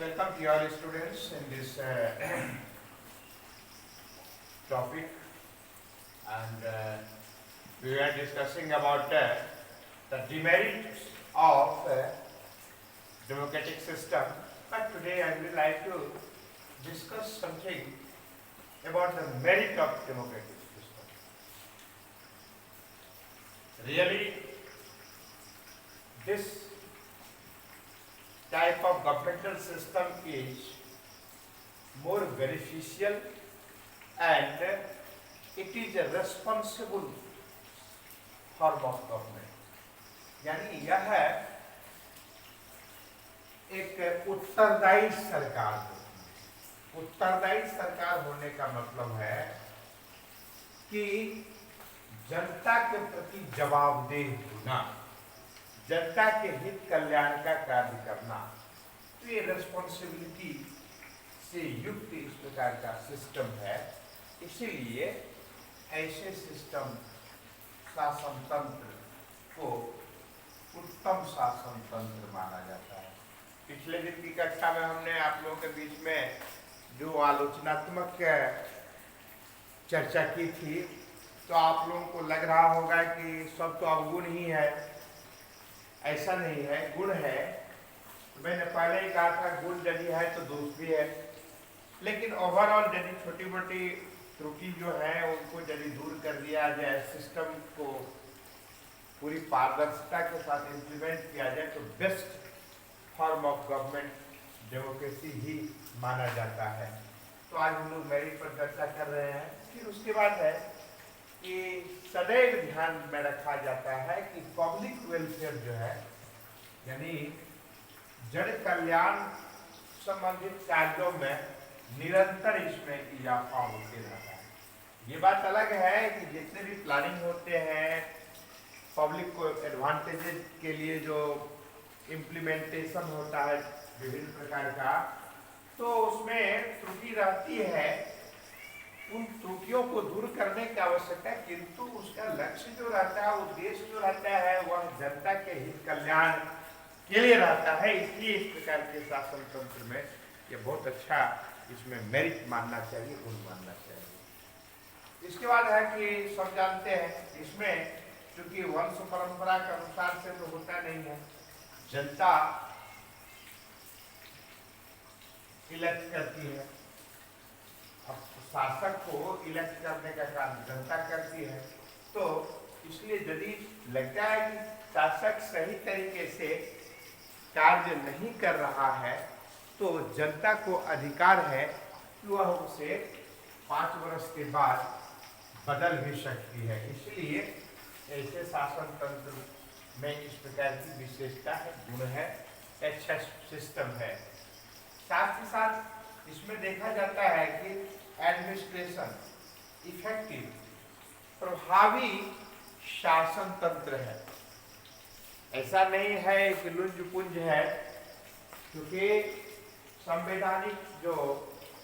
welcome to all students in this topic, and we are discussing about the demerits of democratic system. But today I would like to discuss something about the merit of democratic system. Really, this type of governmental system is more beneficial and it is a responsible form of government. यानी यह एक उत्तरदायी सरकार होती है। उत्तरदायी सरकार होने का मतलब है कि जनता के प्रति जवाबदेह होना, जनता के हित कल्याण का कार्य करना, तो ये रिस्पॉन्सिबिलिटी से युक्त इस प्रकार का सिस्टम है। इसीलिए ऐसे सिस्टम शासन तंत्र को उत्तम शासन तंत्र माना जाता है। पिछले दिन की कक्षा में हमने आप लोगों के बीच में जो आलोचनात्मक चर्चा की थी, तो आप लोगों को लग रहा होगा कि सब तो अवगुण ही है। ऐसा नहीं है, गुण है। तो मैंने पहले ही कहा था गुण यदि है तो दोष भी है, लेकिन ओवरऑल यदि छोटी मोटी त्रुटि जो है उनको यदि दूर कर दिया जाए, सिस्टम को पूरी पारदर्शिता के साथ इम्प्लीमेंट किया जाए, तो best form of government democracy ही माना जाता है। तो आज हम लोग मेरिट पर चर्चा कर रहे हैं। फिर उसके बाद है कि सदैव ध्यान में रखा जाता है कि पब्लिक वेलफेयर जो है, यानी जन कल्याण संबंधित कार्यों में निरंतर इसमें इजाफा होते रहता है। ये बात अलग है कि जितने भी प्लानिंग होते हैं पब्लिक को एडवांटेजेस के लिए, जो इम्प्लीमेंटेशन होता है विभिन्न प्रकार का, तो उसमें त्रुटि रहती है। उन त्रुटियों को दूर करने की आवश्यकता है, किंतु उसका लक्ष्य जो रहता है, उद्देश्य जो रहता है, वह जनता के हित कल्याण के लिए रहता है। इसलिए इस प्रकार के शासन तंत्र में ये बहुत अच्छा इसमें मेरिट मानना चाहिए, गुण मानना चाहिए। इसके बाद है कि सब जानते हैं इसमें क्योंकि वंश परंपरा के अनुसार से तो होता नहीं है, जनता इलेक्ट करती है। अब शासक को इलेक्ट करने का काम जनता करती है, तो इसलिए यदि लगता है कि शासक सही तरीके से कार्य नहीं कर रहा है, तो जनता को अधिकार है कि वह उसे 5 वर्ष के बाद बदल भी सकती है। इसलिए ऐसे शासन तंत्र में इस प्रकार की विशेषता है, गुण है, अच्छा सिस्टम है। साथ ही साथ इसमें देखा जाता है कि एडमिनिस्ट्रेशन इफेक्टिव, प्रभावी शासन तंत्र है। ऐसा नहीं है कि लुंज पुंज है, क्योंकि संवैधानिक जो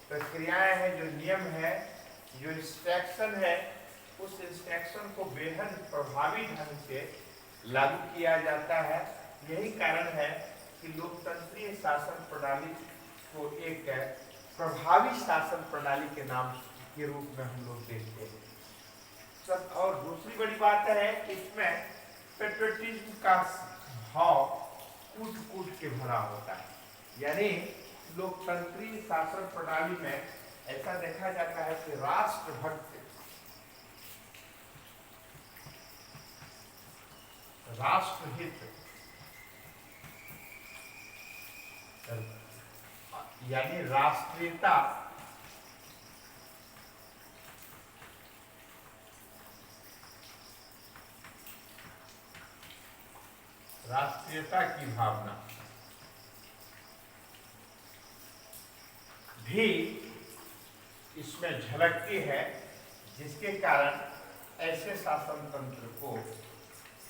प्रक्रियाएं हैं, जो नियम है, जो इंस्ट्रक्शन है, उस इंस्ट्रक्शन को बेहद प्रभावी ढंग से लागू किया जाता है। यही कारण है कि लोकतंत्रीय शासन प्रणाली को एक प्रभावी शासन प्रणाली के नाम के रूप में हम लोग देखते हैं। और दूसरी बड़ी बात है कि इसमें पेट्रियटिज्म का भाव कूट कूट के भरा होता है। यानी लोकतंत्रीय शासन प्रणाली में ऐसा देखा जाता है कि राष्ट्रभक्त, राष्ट्रहित, यानी राष्ट्रीयता, राष्ट्रीयता की भावना भी इसमें झलकती है, जिसके कारण ऐसे शासन तंत्र को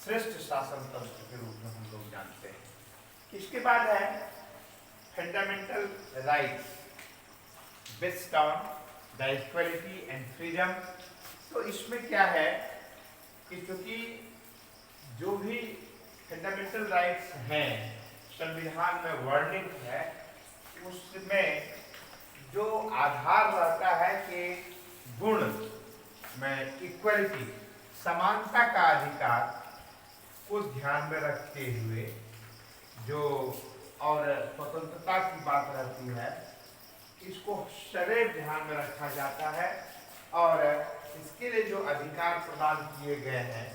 श्रेष्ठ शासन तंत्र के रूप में हम लोग जानते हैं। इसके बाद है fundamental rights based on the equality and freedom. तो इसमें क्या है कि क्योंकि जो भी फंडामेंटल राइट्स हैं संविधान में वर्णित है, उसमें जो आधार रहता है कि गुण में इक्वलिटी, समानता का अधिकार को ध्यान में रखते हुए जो और स्वतंत्रता की बात रहती है, इसको सदैव ध्यान में रखा जाता है और इसके लिए जो अधिकार प्रदान किए गए हैं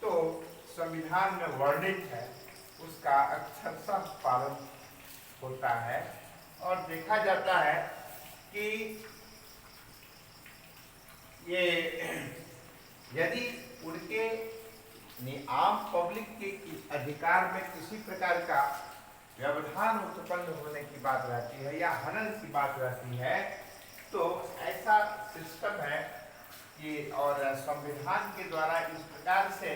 तो संविधान में वर्णित है, उसका अक्षरशः पालन होता है। और देखा जाता है कि ये यदि उनके आम पब्लिक के अधिकार में किसी प्रकार का व्यवधान उत्पन्न होने की बात रहती है या हनन की बात रहती है, तो ऐसा सिस्टम है कि और संविधान के द्वारा इस प्रकार से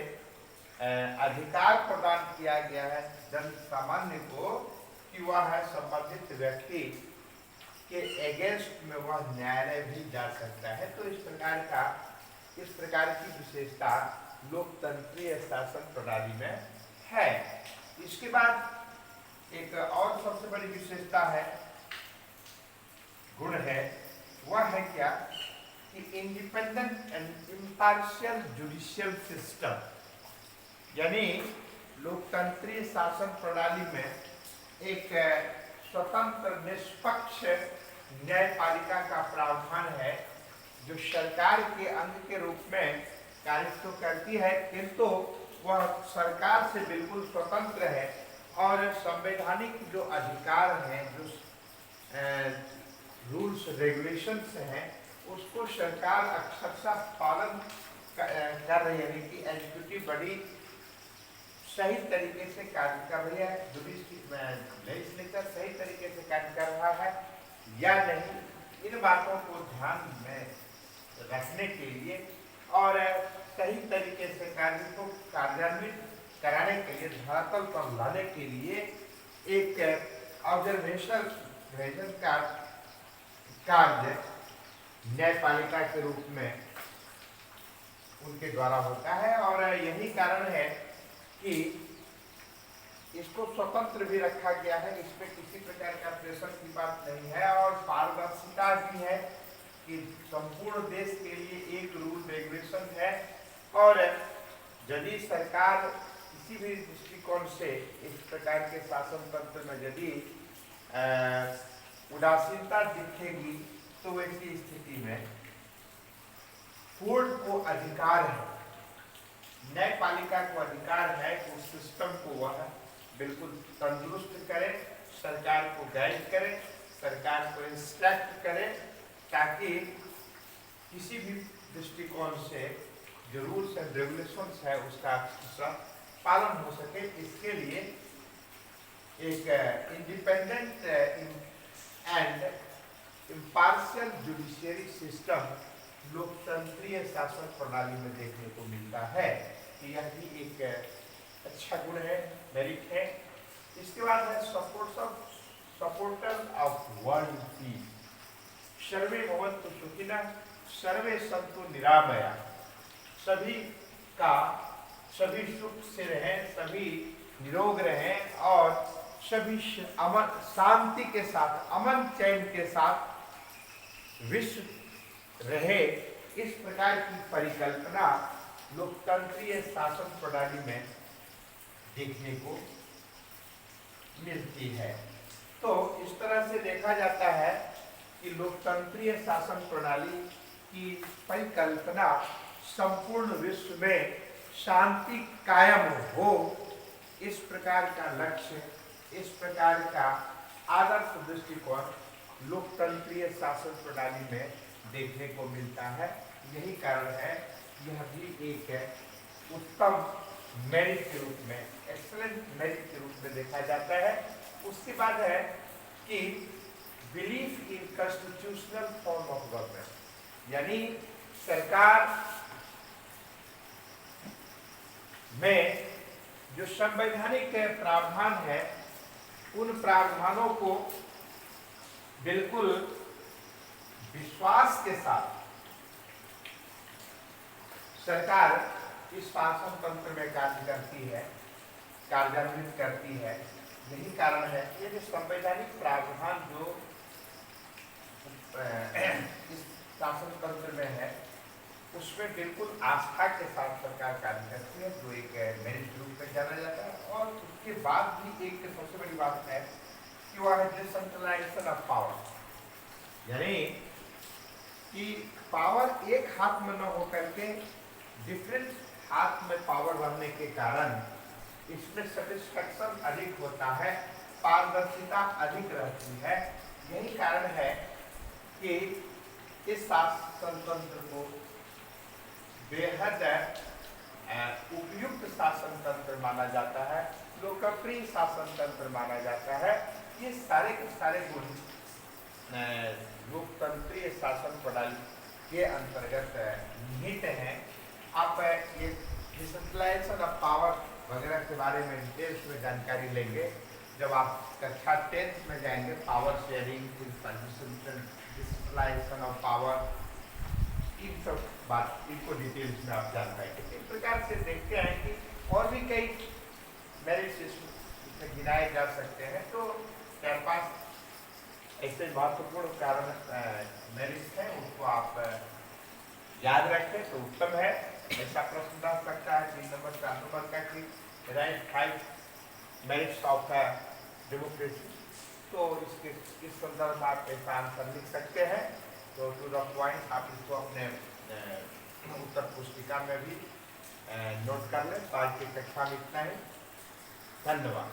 अधिकार प्रदान किया गया है जन सामान्य को कि वह है संबंधित व्यक्ति के अगेंस्ट में वह न्यायालय भी जा सकता है। तो इस प्रकार की विशेषता लोकतंत्रीय शासन प्रणाली में है। इसके बाद एक और सबसे बड़ी विशेषता है, गुण है, वह है क्या कि independent and impartial judicial system, यानी लोकतंत्रीय शासन प्रणाली में एक स्वतंत्र निष्पक्ष न्यायपालिका का प्रावधान है जो सरकार के अंग के रूप में कार्य तो करती है, किंतु वह सरकार से बिल्कुल स्वतंत्र है और संवैधानिक जो अधिकार हैं, जो रूल्स रेगुलेशंस हैं, उसको सरकार अक्षरशः पालन कर रही है, यानी कि एग्जीक्यूटिव बड़ी सही तरीके से कार्य कर रही है, लेजिस्लेचर सही तरीके से कार्य कर रहा है या नहीं, इन बातों को ध्यान में रखने के लिए और सही तरीके से कार्य को कार्यान्वित कराने के लिए, धरातल पर लाने के लिए एक ऑब्जर्वेशन का कार्य न्यायपालिका के रूप में उनके द्वारा होता है। और यही कारण है कि इसको स्वतंत्र भी रखा गया है, इसमें किसी प्रकार का प्रेशर की बात नहीं है और पारदर्शिता भी है कि संपूर्ण देश के लिए एक रूल रेगुलेशन है और यदि सरकार किसी भी दृष्टिकोण से इस प्रकार के शासन तंत्र में यदि उदासीनता दिखेगी तो ऐसी स्थिति में कोर्ट को अधिकार है, न्यायपालिका को अधिकार है कि उस सिस्टम को वह बिल्कुल तंदुरुस्त करे, सरकार को गाइड करे, सरकार को इंस्ट्रक्ट करे, ताकि किसी भी दृष्टिकोण से जो रूल्स एंड रेगुलेशंस है उसका पालन हो सके। इसके लिए एक independent and impartial judiciary system लोकतंत्रीय शासन प्रणाली में देखने को मिलता है कि यह भी एक अच्छा गुण है, मेरिट है। इसके बाद है सपोर्टर ऑफ वर्ल्ड पीस, सर्वे भवन्तु सुखिनः सर्वे सन्तु निरामया, सभी सुख से रहें, सभी निरोग रहें और सभी अमन शांति के साथ, अमन चैन के साथ विश्व रहे, इस प्रकार की परिकल्पना लोकतंत्रीय शासन प्रणाली में देखने को मिलती है। तो इस तरह से देखा जाता है कि लोकतंत्रीय शासन प्रणाली की परिकल्पना संपूर्ण विश्व में शांति कायम हो, इस प्रकार का लक्ष्य, इस प्रकार का आदर्श दृष्टिकोण लोकतंत्रीय शासन प्रणाली में देखने को मिलता है। यही कारण है यह भी एक उत्तम मेरिट के रूप में, एक्सीलेंट मेरिट के रूप में देखा जाता है। उसके बाद है कि belief in constitutional form of government, यानी सरकार में जो संवैधानिक प्रावधान है उन प्रावधानों को बिल्कुल विश्वास के साथ सरकार इस शासन तंत्र में कार्य करती है, कार्यान्वित करती है, यही कारण है ये जो संवैधानिक प्रावधान जो इस शासन तंत्र में है उसमें बिल्कुल आस्था के साथ सरकार कार्य करती है, जो एक मेरिट रूप में जाना जाता है। और उसके बाद भी एक सबसे बड़ी बात है कि वह है डिसेंट्रलाइजेशन ऑफ पावर, यानी कि पावर एक हाथ में न होकर के डिफरेंट हाथ में पावर रहने के कारण इसमें सेटिस्फैक्शन अधिक होता है, पारदर्शिता अधिक रहती है। यही कारण है कि इस शासन तंत्र को बेहद उपयुक्त शासन तंत्र माना जाता है, लोकप्रिय शासन तंत्र माना जाता है। ये सारे के सारे गुण लोकतंत्रीय शासन प्रणाली के अंतर्गत निहित हैं। आप ये डिसेंट्रलाइजेशन ऑफ पावर वगैरह के बारे में डिटेल्स में जानकारी लेंगे जब आप कक्षा 10th में जाएंगे। Power sharing, decentralisation of power, इन सब बात इनको डिटेल्स में आप जान पाएंगे। इस प्रकार से देखते हैं कि और भी कई मेरिट्स इसमें गिनाए जा सकते हैं। तो 4-5 ऐसे महत्वपूर्ण कारण मेरिट्स हैं, उनको आप याद रखें तो उत्तम है। ऐसा प्रश्न रह सकता है 3 नंबर 4 नंबर का कि राइट 5 मेरिट्स ऑफ डेमोक्रेसी, तो इसके इस संदर्भ में आप ऐसा आंसर लिख सकते हैं। तो टू द पॉइंट आप इसको अपने उत्तर पुस्तिका में भी नोट कर लें। तो आज की कक्षा में इतना ही, धन्यवाद।